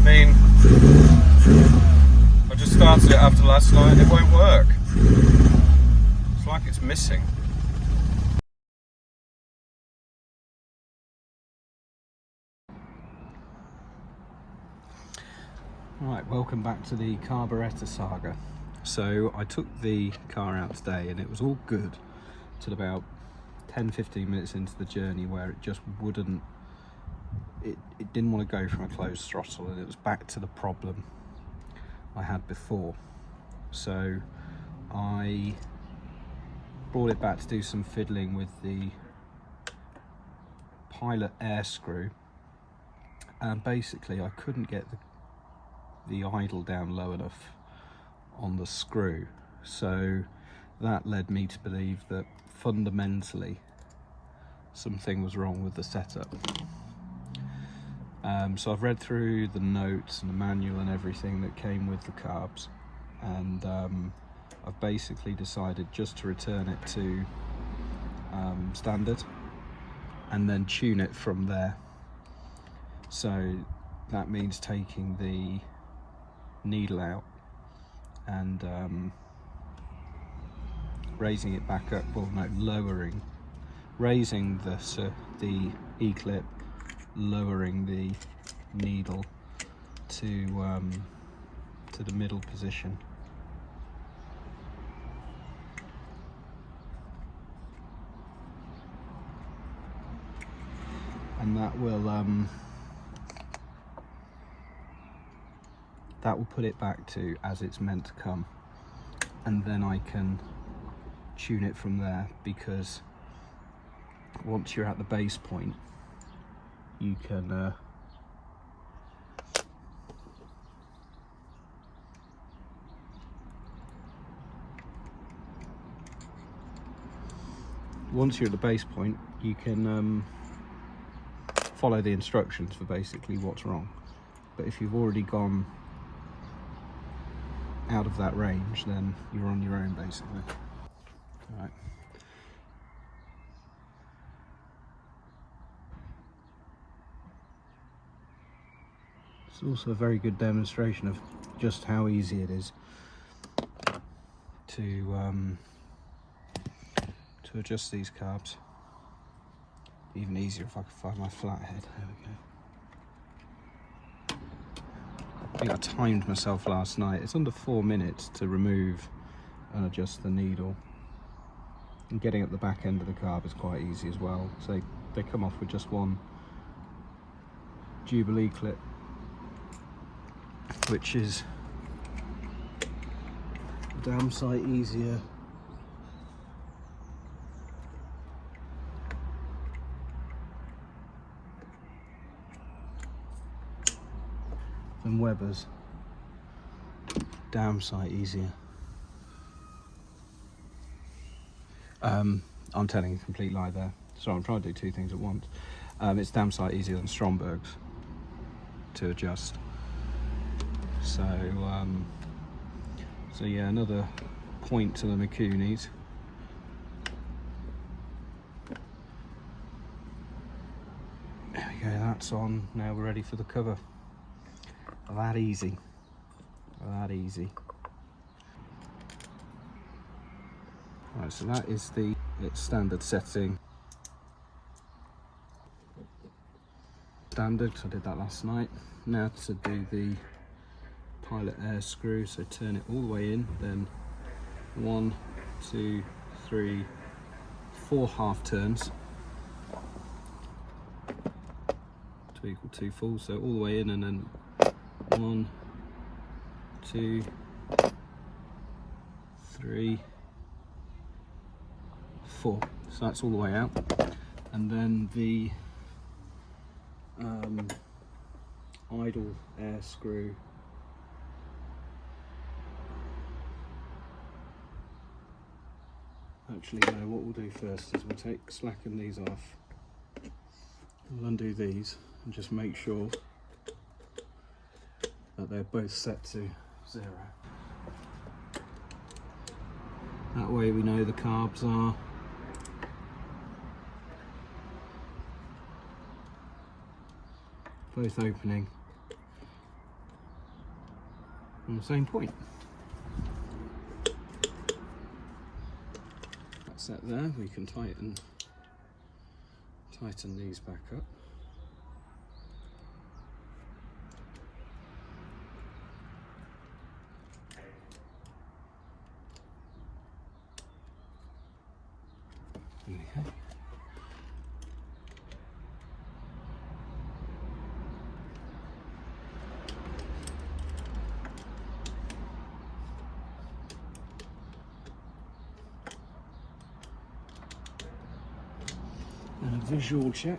I mean, I just started it after last night and it won't work. It's like it's missing. Right, welcome back to the carburetor saga. So I took the car out today and it was all good till about 10-15 minutes into the journey where it just wouldn't, it didn't want to go from a closed throttle, and it was back to the problem I had before. So I brought it back to do some fiddling with the pilot air screw, and basically I couldn't get the idle down low enough on the screw, so that led me to believe that fundamentally something was wrong with the setup. So I've read through the notes and the manual and everything that came with the Carbs, and I've basically decided just to return it to standard and then tune it from there. So that means taking the needle out and raising it back up, well no, raising the E-clip, lowering the needle to the middle position. And that will put it back to as it's meant to come, and then I can tune it from there, because once you're at the base point you can follow the instructions for basically what's wrong. But if you've already gone out of that range, then you're on your own basically. Right. It's also a very good demonstration of just how easy it is to adjust these carbs. Even easier if I could find my flathead. There we go. I think I timed myself last night. It's under 4 minutes to remove and adjust the needle. And getting at the back end of the carb is quite easy as well. So they come off with just one Jubilee clip, which is a damn sight easier than Weber's. Damn sight easier. I'm telling a complete lie there. So I'm trying to do two things at once. It's damn sight easier than Stromberg's to adjust. So yeah, another point to the Mikunis. There we go, that's on. Now we're ready for the cover. That easy. That easy. Right, so that is its standard setting. Standard, because I did that last night. Now to do the pilot air screw, so turn it all the way in, then 1, 2, 3, 4 half turns to equal 2 fulls, so all the way in, and then 1, 2, 3, 4. So that's all the way out, and then the idle air screw actually no, what we'll do first is we'll slacken these off, we'll undo these and just make sure that they're both set to 0. That way we know the carbs are both opening on the same point. That's that there. We can tighten these back up. There we go. And a visual check.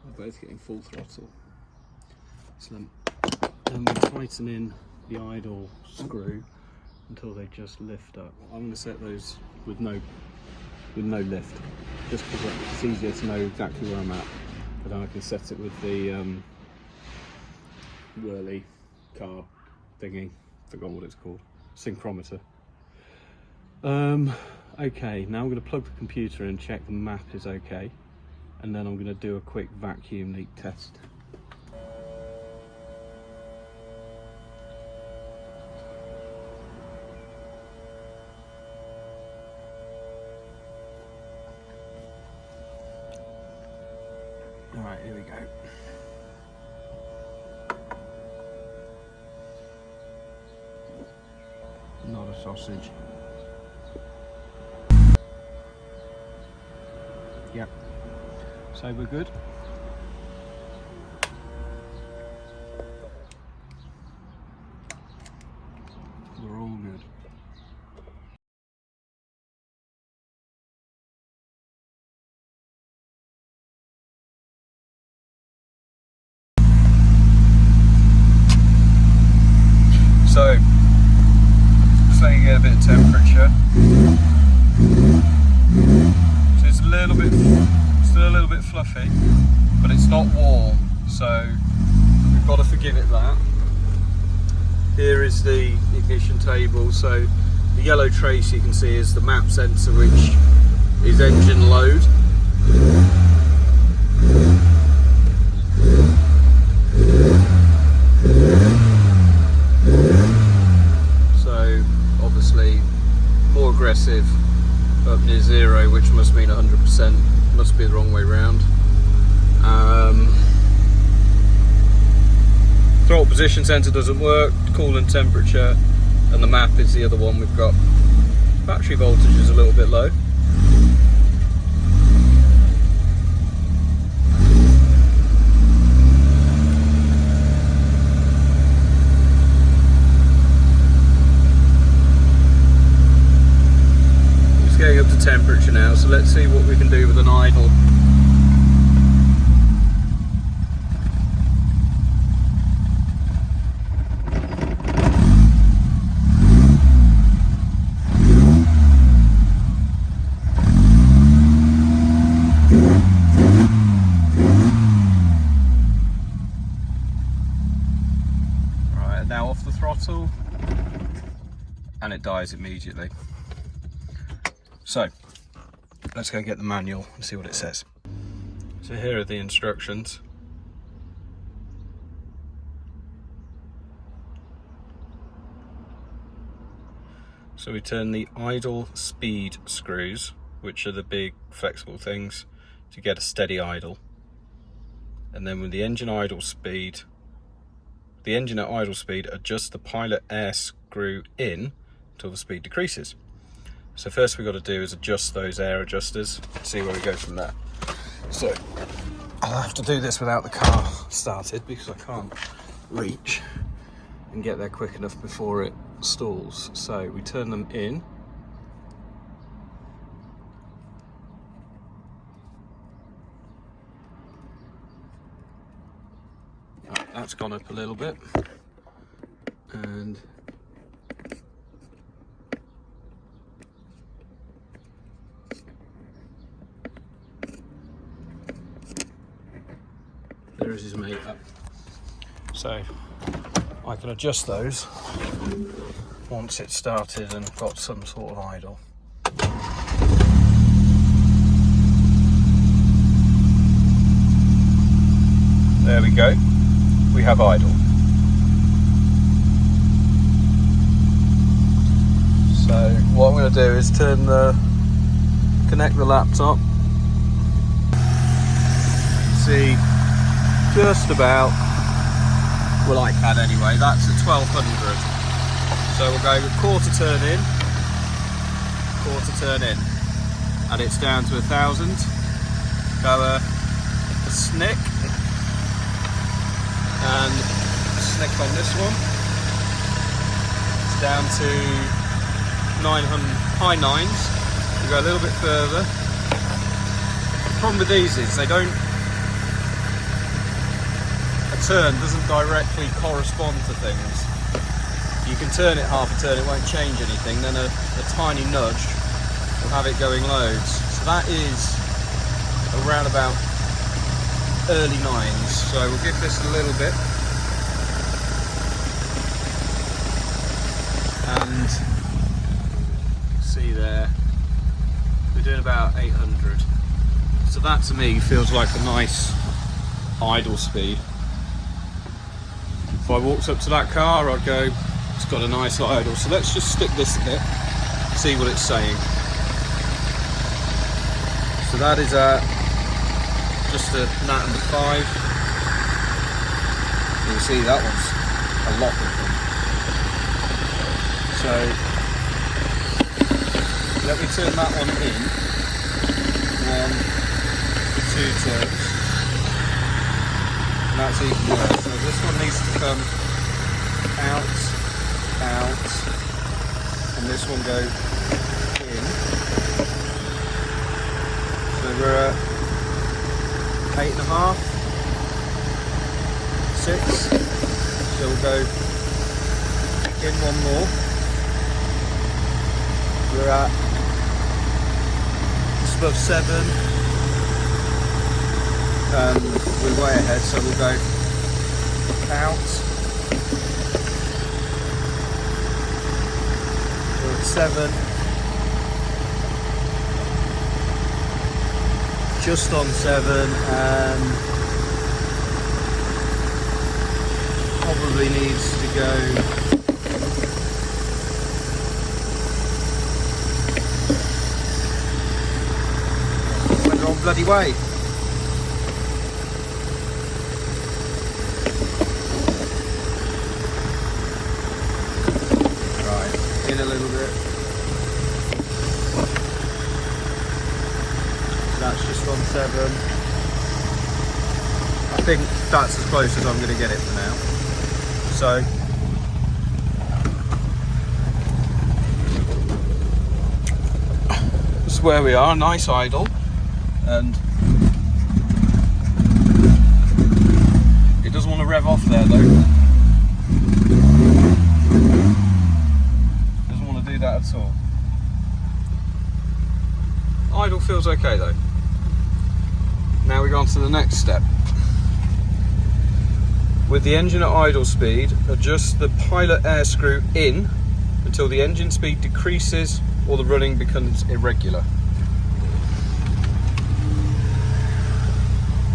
They're both getting full throttle. So then we tighten in the idle screw until they just lift up. I'm going to set those with no lift, just because it's easier to know exactly where I'm at. But then I can set it with the whirly carb thingy, forgot what it's called, synchrometer. Okay, now I'm going to plug the computer in and check the map is okay, and then I'm going to do a quick vacuum leak test. Alright, here we go. Not a sausage. Yep. So we're good. We're all good. So, just letting you get a bit of temperature. So it's still a little bit fluffy, but it's not warm, so we've got to forgive it that. Here is the ignition table. So the yellow trace you can see is the map sensor, which is engine load. So obviously more aggressive up near 0, which must mean 100%, must be the wrong way round. Throttle position sensor doesn't work, coolant temperature, and the map is the other one we've got. Battery voltage is a little bit low. Getting up to temperature now, so let's see what we can do with an idle. Right, now off the throttle, and it dies immediately. So, let's go get the manual and see what it says. So here are the instructions. So we turn the idle speed screws, which are the big flexible things, to get a steady idle. And then with the engine at idle speed, adjust the pilot air screw in until the speed decreases. So first we've got to do is adjust those air adjusters, see where we go from there. So I'll have to do this without the car started because I can't reach and get there quick enough before it stalls. So we turn them in. That's gone up a little bit. And there is his mate up. So I can adjust those once it's started and got some sort of idle. There we go, we have idle. So what I'm going to do is connect the laptop. See, just about, well, I can anyway, that's at 1200. So we'll go quarter turn in, and it's down to 1000. Go a snick, and a snick on this one. It's down to 900, high nines. We go a little bit further. The problem with these is a turn doesn't directly correspond to things. You can turn it half a turn, it won't change anything, then a tiny nudge will have it going loads. So that is around about early nines. So we'll give this a little bit. And see there, we're doing about 800. So that to me feels like a nice idle speed. If I walked up to that car, I'd go, it's got a nice idle. So let's just stick this a bit, see what it's saying. So that is just a nat under 5. You can see that one's a lot different. So let me turn that one in. 1, 2 turns. And that's even worse. So this one needs to come out, and this one go in. So we're at 8.5, 6. So we'll go in one more. We're at just above 7. We're way ahead, so we'll go out. We're at 7. Just on 7, and probably needs to go went the wrong bloody way. Right, in a little bit. That's just on 7. I think that's as close as I'm going to get it for now. So this is where we are, nice idle, and it doesn't want to rev off there though. Doesn't want to do that at all. Idle feels okay though. Now we go on to the next step. With the engine at idle speed, adjust the pilot air screw in until the engine speed decreases or the running becomes irregular.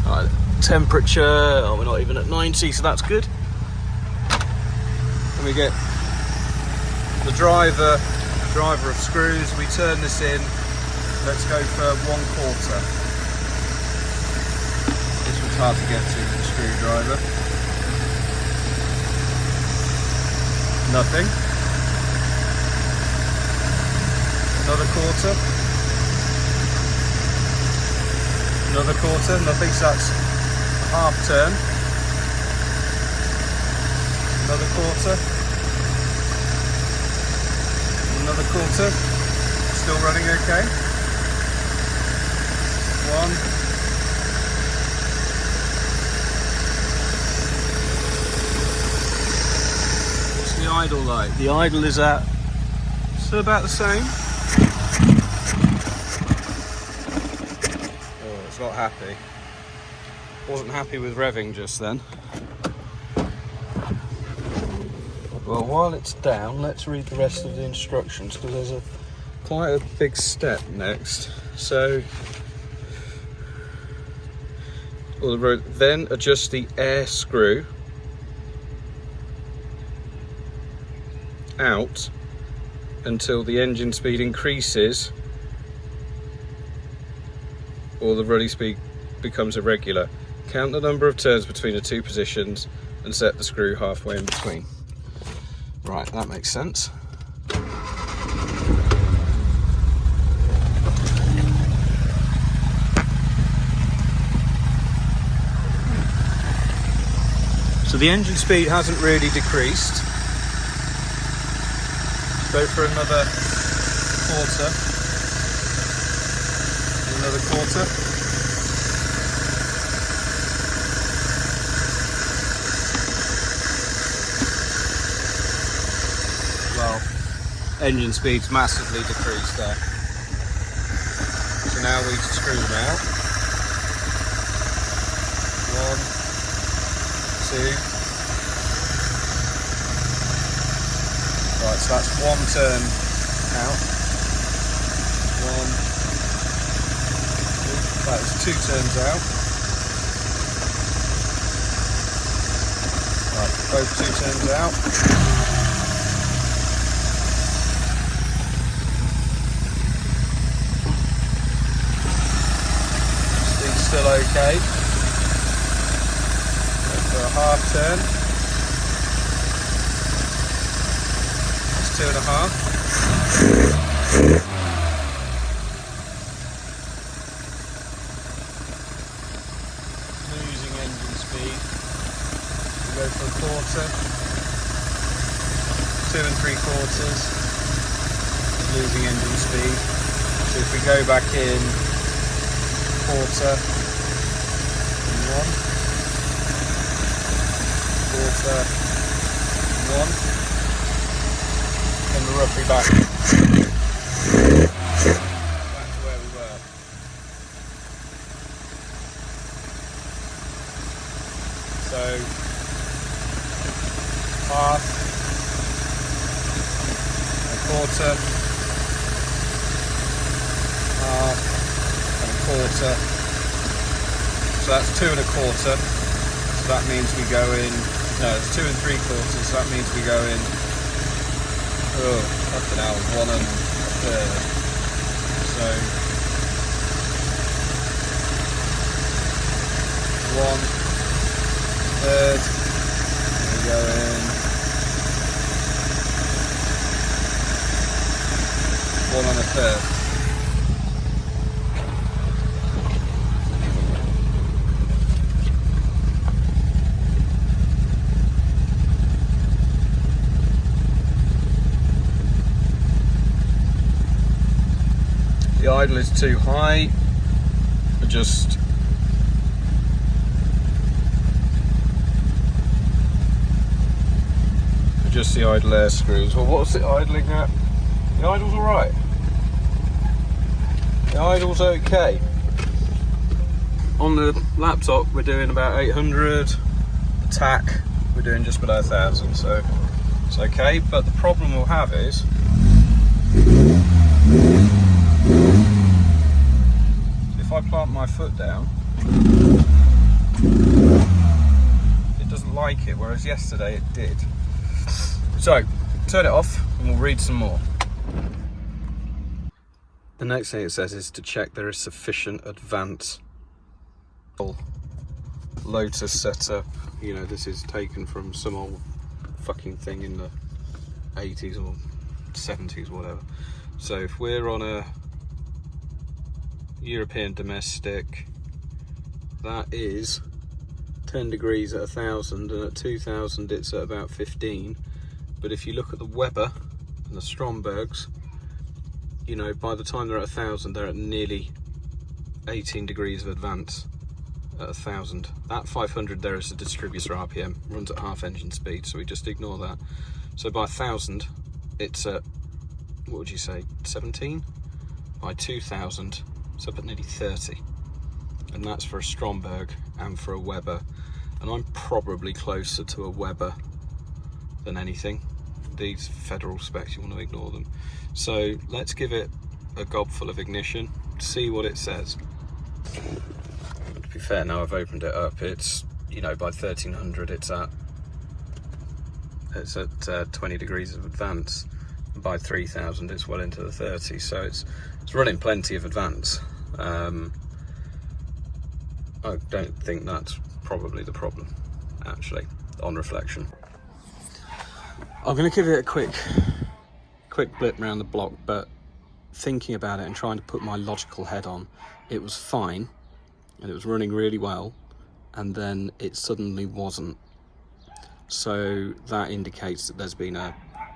Right, temperature, oh, we're not even at 90, so that's good. And we get the driver of screws. We turn this in. Let's go for 1/4. This one's hard to get to with the screwdriver. Nothing. Another 1/4. Another 1/4. Nothing. So that's a half turn. Another 1/4. Another 1/4. Still running okay. 1. What's the idle like? The idle is at still about the same. Oh, it's not happy. Wasn't happy with revving just then. Well, while it's down, let's read the rest of the instructions because there's quite a big step next. So, then adjust the air screw out until the engine speed increases or the running speed becomes irregular. Count the number of turns between the two positions and set the screw halfway in between. Right, that makes sense. So the engine speed hasn't really decreased. Go for another quarter. Another quarter. Well, engine speed's massively decreased there. So now we can screw them out. 1, 2. Right, so that's 1 turn out. 1, 2. That was 2 turns out. Right, both 2 turns out. Speed's still okay. Go for a half turn. 2.5. Losing engine speed. We go for a quarter. 2 3/4. Losing engine speed. So if we go back in quarter, 1, quarter, 1. And we're roughly back to where we were. So half, a quarter, half, and a quarter. So that's 2 1/4. So that means we go in. No, it's 2 3/4. So that means we go in. Oh, fucking hell, 1 1/3. So 1/3. We go in 1 1/3. The idle is too high. Adjust the idle air screws. Well, what's it idling at? The idle's alright. The idle's okay. On the laptop we're doing about 800. The tack we're doing just below 1,000, so it's okay. But the problem we'll have is if I plant my foot down, it doesn't like it, whereas yesterday it did. So, turn it off and we'll read some more. The next thing it says is to check there is sufficient advance. Lotus setup, you know, this is taken from some old fucking thing in the 80s or 70s, whatever. So if we're on a European domestic, that is 10 degrees at 1,000, and at 2,000 it's at about 15. But if you look at the Weber and the Strombergs, you know, by the time they're at 1,000 they're at nearly 18 degrees of advance at 1,000. That 500 there is a distributor RPM, runs at half engine speed, so we just ignore that. So by 1,000 it's at, what would you say, 17? By 2,000 it's up at nearly 30, and that's for a Stromberg and for a Weber, and I'm probably closer to a Weber than anything. These federal specs, you want to ignore them. So let's give it a gobful of ignition, see what it says. To be fair, now I've opened it up, it's, you know, by 1,300 it's at 20 degrees of advance. by 3,000 it's well into the 30s, so it's running plenty of advance. I don't think that's probably the problem, actually, on reflection. I'm going to give it a quick blip around the block, but thinking about it and trying to put my logical head on, it was fine and it was running really well, and then it suddenly wasn't. So that indicates that there's been a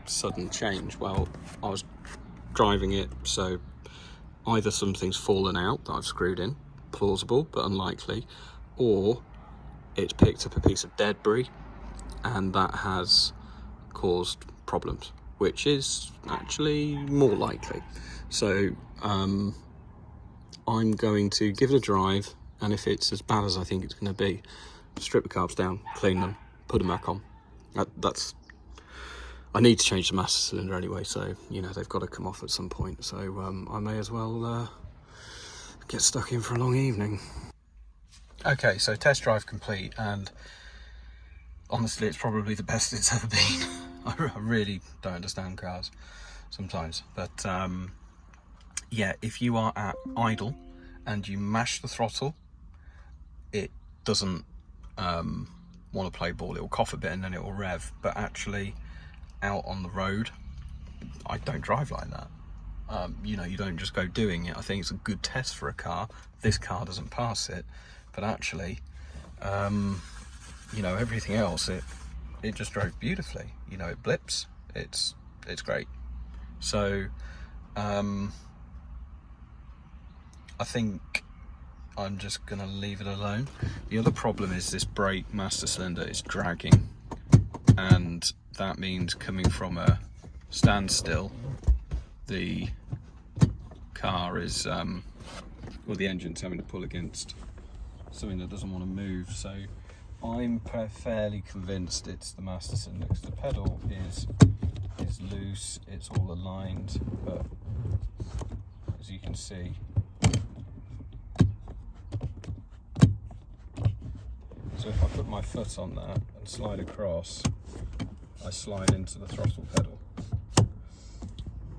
sudden change. Well, I was driving it, so either something's fallen out that I've screwed in, plausible but unlikely, or it's picked up a piece of debris and that has caused problems, which is actually more likely. So I'm going to give it a drive, and if it's as bad as I think it's going to be, strip the carbs down, clean them, put them back on. I need to change the master cylinder anyway, so you know they've got to come off at some point, so I may as well get stuck in for a long evening. Okay, so test drive complete, and honestly it's probably the best it's ever been. I really don't understand cars sometimes, but yeah, if you are at idle and you mash the throttle, it doesn't want to play ball. It will cough a bit and then it will rev, but actually out on the road I don't drive like that. You know, you don't just go doing it. I think it's a good test for a car. This car doesn't pass it, but actually you know, everything else it just drove beautifully. You know, it blips, it's great. So I think I'm just gonna leave it alone. The other problem is this brake master cylinder is dragging, and that means coming from a standstill, the car is well, the engine's having to pull against something that doesn't want to move. So I'm fairly convinced it's the master cylinder, because the pedal is loose, it's all aligned, but as you can see, so if I put my foot on that and slide across, I slide into the throttle pedal.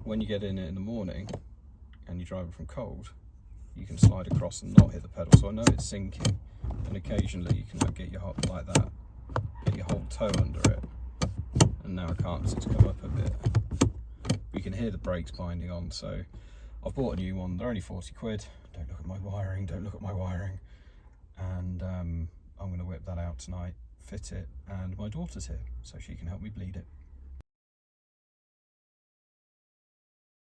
When you get in it in the morning and you're driving from cold, you can slide across and not hit the pedal. So I know it's sinking, and occasionally you can get your like that, get your whole toe under it. And now I can't, so it's come up a bit. You can hear the brakes binding on, so I've bought a new one. They're only 40 quid. Don't look at my wiring, don't look at my wiring. And I'm going to whip that out tonight, fit it, and my daughter's here, so she can help me bleed it.